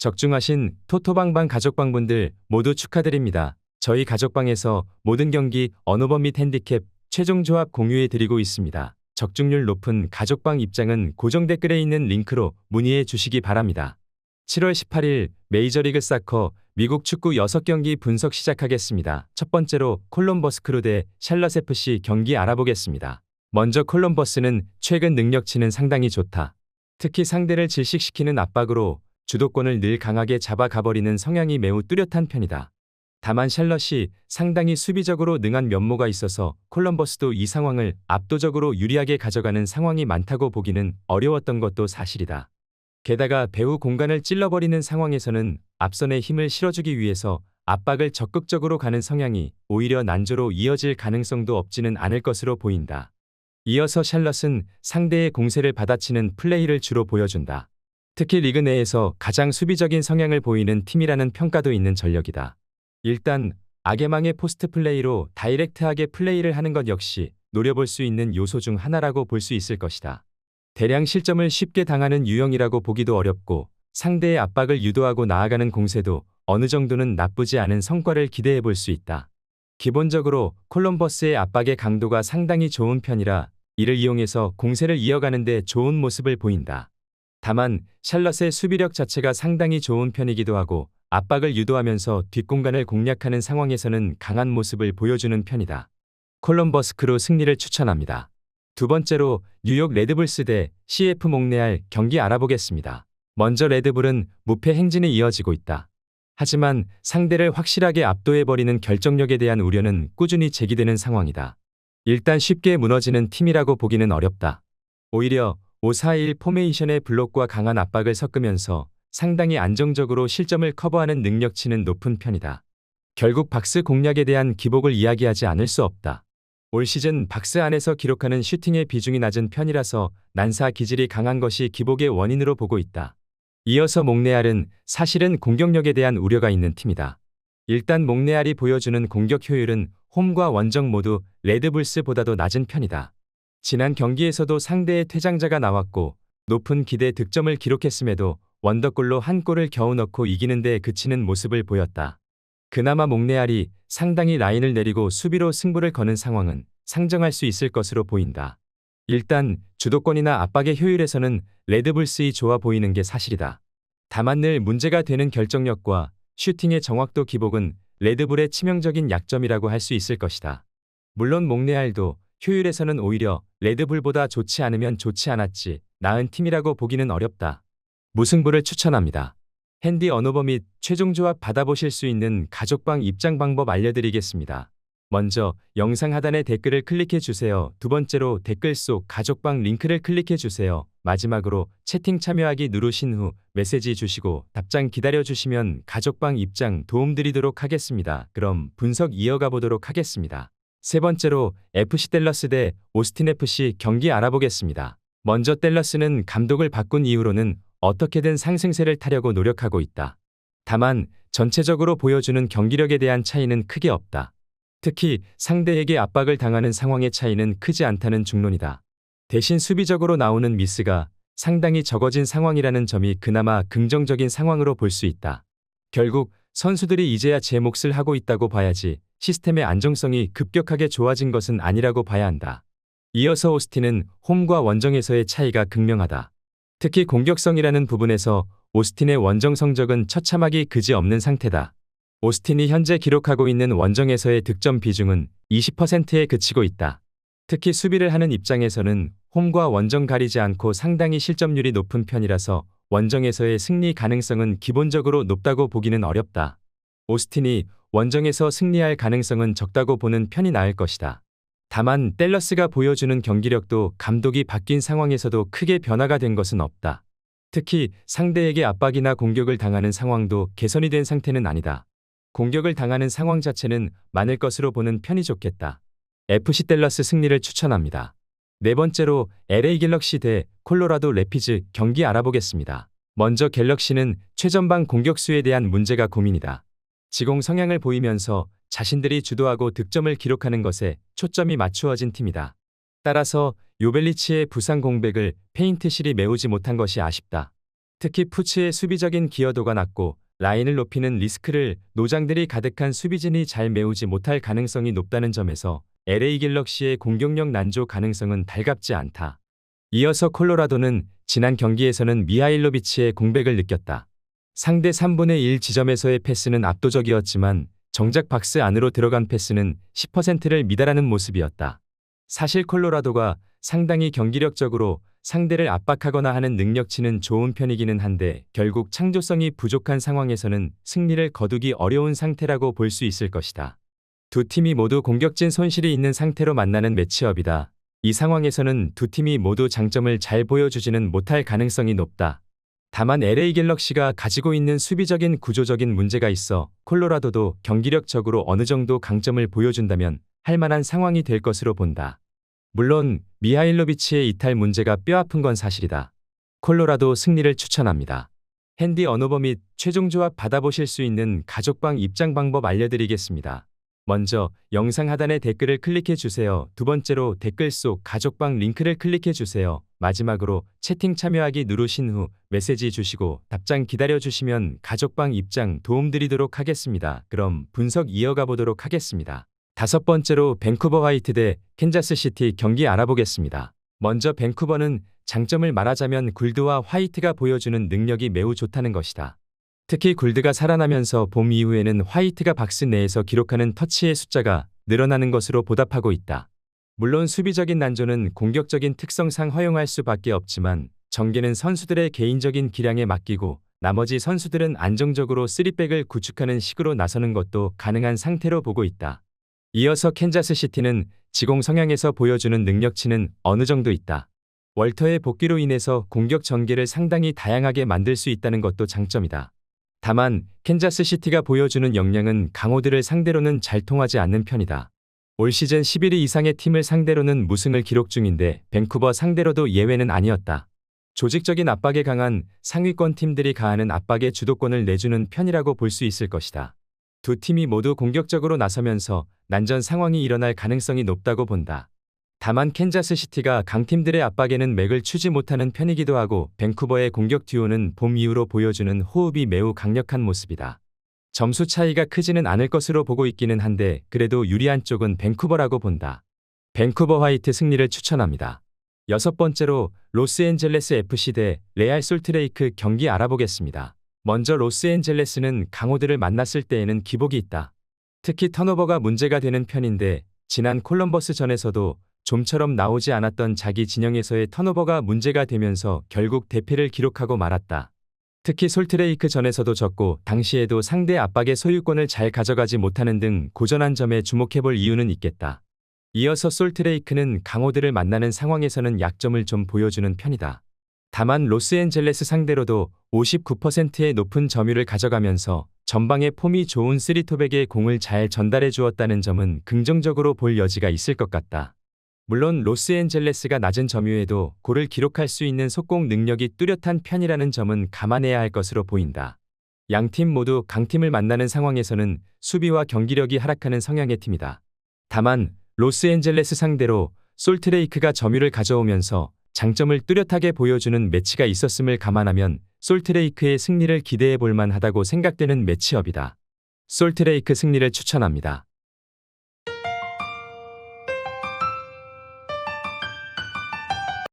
적중하신 토토방방 가족방분들 모두 축하드립니다. 저희 가족방에서 모든 경기 언어번 및 핸디캡 최종 조합 공유해 드리고 있습니다. 적중률 높은 가족방 입장은 고정 댓글에 있는 링크로 문의해 주시기 바랍니다. 7월 18일 메이저리그 사커 미국 축구 6경기 분석 시작하겠습니다. 첫 번째로 콜럼버스 크루 대 샬럿 FC 경기 알아보겠습니다. 먼저 콜럼버스는 최근 능력치는 상당히 좋다. 특히 상대를 질식시키는 압박으로 주도권을 늘 강하게 잡아가버리는 성향이 매우 뚜렷한 편이다. 다만 샬럿이 상당히 수비적으로 능한 면모가 있어서 콜럼버스도 이 상황을 압도적으로 유리하게 가져가는 상황이 많다고 보기는 어려웠던 것도 사실이다. 게다가 배후 공간을 찔러버리는 상황에서는 앞선에 힘을 실어주기 위해서 압박을 적극적으로 가는 성향이 오히려 난조로 이어질 가능성도 없지는 않을 것으로 보인다. 이어서 샬럿은 상대의 공세를 받아치는 플레이를 주로 보여준다. 특히 리그 내에서 가장 수비적인 성향을 보이는 팀이라는 평가도 있는 전력이다. 일단 악의망의 포스트 플레이로 다이렉트하게 플레이를 하는 것 역시 노려볼 수 있는 요소 중 하나라고 볼 수 있을 것이다. 대량 실점을 쉽게 당하는 유형이라고 보기도 어렵고 상대의 압박을 유도하고 나아가는 공세도 어느 정도는 나쁘지 않은 성과를 기대해 볼 수 있다. 기본적으로 콜럼버스의 압박의 강도가 상당히 좋은 편이라 이를 이용해서 공세를 이어가는 데 좋은 모습을 보인다. 다만 샬럿의 수비력 자체가 상당히 좋은 편이기도 하고 압박을 유도하면서 뒷공간을 공략하는 상황에서는 강한 모습을 보여주는 편이다. 콜럼버스 크루 승리를 추천합니다. 두 번째로 뉴욕 레드불스 대 CF 몽레알 경기 알아보겠습니다. 먼저 레드불은 무패 행진이 이어지고 있다. 하지만 상대를 확실하게 압도해버리는 결정력에 대한 우려는 꾸준히 제기되는 상황이다. 일단 쉽게 무너지는 팀이라고 보기는 어렵다. 오히려 5-4-1 포메이션의 블록과 강한 압박을 섞으면서 상당히 안정적으로 실점을 커버하는 능력치는 높은 편이다. 결국 박스 공략에 대한 기복을 이야기하지 않을 수 없다. 올 시즌 박스 안에서 기록하는 슈팅의 비중이 낮은 편이라서 난사 기질이 강한 것이 기복의 원인으로 보고 있다. 이어서 몽레알은 사실은 공격력에 대한 우려가 있는 팀이다. 일단 몽레알이 보여주는 공격 효율은 홈과 원정 모두 레드불스보다도 낮은 편이다. 지난 경기에서도 상대의 퇴장자가 나왔고 높은 기대 득점을 기록했음에도 원더골로 한 골을 겨우 넣고 이기는 데 그치는 모습을 보였다. 그나마 몽레알이 상당히 라인을 내리고 수비로 승부를 거는 상황은 상정할 수 있을 것으로 보인다. 일단 주도권이나 압박의 효율에서는 레드불스이 좋아 보이는 게 사실이다. 다만 늘 문제가 되는 결정력과 슈팅의 정확도 기복은 레드불의 치명적인 약점이라고 할 수 있을 것이다. 물론 몽레알도 효율에서는 오히려 레드불보다 좋지 않으면 좋지 않았지 나은 팀이라고 보기는 어렵다. 무승부를 추천합니다. 핸디 언어버 및 최종 조합 받아보실 수 있는 가족방 입장 방법 알려드리겠습니다. 먼저 영상 하단에 댓글을 클릭해 주세요. 두 번째로 댓글 속 가족방 링크를 클릭해 주세요. 마지막으로 채팅 참여하기 누르신 후 메시지 주시고 답장 기다려 주시면 가족방 입장 도움드리도록 하겠습니다. 그럼 분석 이어가 보도록 하겠습니다. 세 번째로 FC 댈러스 대 오스틴 FC 경기 알아보겠습니다. 먼저 댈러스는 감독을 바꾼 이후로는 어떻게든 상승세를 타려고 노력하고 있다. 다만 전체적으로 보여주는 경기력에 대한 차이는 크게 없다. 특히 상대에게 압박을 당하는 상황의 차이는 크지 않다는 중론이다. 대신 수비적으로 나오는 미스가 상당히 적어진 상황이라는 점이 그나마 긍정적인 상황으로 볼 수 있다. 결국 선수들이 이제야 제 몫을 하고 있다고 봐야지 시스템의 안정성이 급격하게 좋아진 것은 아니라고 봐야 한다. 이어서 오스틴은 홈과 원정에서의 차이가 극명하다. 특히 공격성이라는 부분에서 오스틴의 원정 성적은 처참하기 그지없는 상태다. 오스틴이 현재 기록하고 있는 원정에서의 득점 비중은 20%에 그치고 있다. 특히 수비를 하는 입장에서는 홈과 원정 가리지 않고 상당히 실점률이 높은 편이라서 원정에서의 승리 가능성은 기본적으로 높다고 보기는 어렵다. 오스틴이 원정에서 승리할 가능성은 적다고 보는 편이 나을 것이다. 다만 댈러스가 보여주는 경기력도 감독이 바뀐 상황에서도 크게 변화가 된 것은 없다. 특히 상대에게 압박이나 공격을 당하는 상황도 개선이 된 상태는 아니다. 공격을 당하는 상황 자체는 많을 것으로 보는 편이 좋겠다. FC 댈러스 승리를 추천합니다. 네 번째로 LA 갤럭시 대 콜로라도 래피즈 경기 알아보겠습니다. 먼저 갤럭시는 최전방 공격수에 대한 문제가 고민이다. 지공 성향을 보이면서 자신들이 주도하고 득점을 기록하는 것에 초점이 맞추어진 팀이다. 따라서 요벨리치의 부상 공백을 페인트실이 메우지 못한 것이 아쉽다. 특히 푸츠의 수비적인 기여도가 낮고 라인을 높이는 리스크를 노장들이 가득한 수비진이 잘 메우지 못할 가능성이 높다는 점에서 LA 갤럭시의 공격력 난조 가능성은 달갑지 않다. 이어서 콜로라도는 지난 경기에서는 미하일로비치의 공백을 느꼈다. 상대 3분의 1 지점에서의 패스는 압도적이었지만 정작 박스 안으로 들어간 패스는 10%를 미달하는 모습이었다. 사실 콜로라도가 상당히 경기력적으로 상대를 압박하거나 하는 능력치는 좋은 편이기는 한데 결국 창조성이 부족한 상황에서는 승리를 거두기 어려운 상태라고 볼 수 있을 것이다. 두 팀이 모두 공격진 손실이 있는 상태로 만나는 매치업이다. 이 상황에서는 두 팀이 모두 장점을 잘 보여주지는 못할 가능성이 높다. 다만 LA 갤럭시가 가지고 있는 수비적인 구조적인 문제가 있어 콜로라도도 경기력적으로 어느 정도 강점을 보여준다면 할 만한 상황이 될 것으로 본다. 물론 미하일로비치의 이탈 문제가 뼈아픈 건 사실이다. 콜로라도 승리를 추천합니다. 핸디 언오버 및 최종 조합 받아보실 수 있는 가족방 입장 방법 알려드리겠습니다. 먼저 영상 하단의 댓글을 클릭해 주세요. 두 번째로 댓글 속 가족방 링크를 클릭해 주세요. 마지막으로 채팅 참여하기 누르신 후 메시지 주시고 답장 기다려 주시면 가족방 입장 도움드리도록 하겠습니다. 그럼 분석 이어가 보도록 하겠습니다. 다섯 번째로 밴쿠버 화이트 대 캔자스시티 경기 알아보겠습니다. 먼저 밴쿠버는 장점을 말하자면 굴드와 화이트가 보여주는 능력이 매우 좋다는 것이다. 특히 굴드가 살아나면서 봄 이후에는 화이트가 박스 내에서 기록하는 터치의 숫자가 늘어나는 것으로 보답하고 있다. 물론 수비적인 난조는 공격적인 특성상 허용할 수밖에 없지만 전개는 선수들의 개인적인 기량에 맡기고 나머지 선수들은 안정적으로 3백을 구축하는 식으로 나서는 것도 가능한 상태로 보고 있다. 이어서 캔자스시티는 지공 성향에서 보여주는 능력치는 어느 정도 있다. 월터의 복귀로 인해서 공격 전개를 상당히 다양하게 만들 수 있다는 것도 장점이다. 다만 캔자스시티가 보여주는 역량은 강호들을 상대로는 잘 통하지 않는 편이다. 올 시즌 11위 이상의 팀을 상대로는 무승을 기록 중인데 밴쿠버 상대로도 예외는 아니었다. 조직적인 압박에 강한 상위권 팀들이 가하는 압박에 주도권을 내주는 편이라고 볼 수 있을 것이다. 두 팀이 모두 공격적으로 나서면서 난전 상황이 일어날 가능성이 높다고 본다. 다만 캔자스시티가 강팀들의 압박에는 맥을 추지 못하는 편이기도 하고 밴쿠버의 공격 듀오는 봄 이후로 보여주는 호흡이 매우 강력한 모습이다. 점수 차이가 크지는 않을 것으로 보고 있기는 한데 그래도 유리한 쪽은 밴쿠버라고 본다. 밴쿠버 화이트 승리를 추천합니다. 여섯 번째로 로스앤젤레스 FC 대 레알 솔트레이크 경기 알아보겠습니다. 먼저 로스앤젤레스는 강호들을 만났을 때에는 기복이 있다. 특히 턴오버가 문제가 되는 편인데 지난 콜럼버스전에서도 좀처럼 나오지 않았던 자기 진영에서의 턴오버가 문제가 되면서 결국 대패를 기록하고 말았다. 특히 솔트레이크 전에서도 졌고 당시에도 상대 압박의 소유권을 잘 가져가지 못하는 등 고전한 점에 주목해볼 이유는 있겠다. 이어서 솔트레이크는 강호들을 만나는 상황에서는 약점을 좀 보여주는 편이다. 다만 로스앤젤레스 상대로도 59%의 높은 점유율을 가져가면서 전방의 폼이 좋은 쓰리톱에게 공을 잘 전달해 주었다는 점은 긍정적으로 볼 여지가 있을 것 같다. 물론 로스앤젤레스가 낮은 점유율에도 골을 기록할 수 있는 속공 능력이 뚜렷한 편이라는 점은 감안해야 할 것으로 보인다. 양팀 모두 강팀을 만나는 상황에서는 수비와 경기력이 하락하는 성향의 팀이다. 다만 로스앤젤레스 상대로 솔트레이크가 점유율을 가져오면서 장점을 뚜렷하게 보여주는 매치가 있었음을 감안하면 솔트레이크의 승리를 기대해 볼 만하다고 생각되는 매치업이다. 솔트레이크 승리를 추천합니다.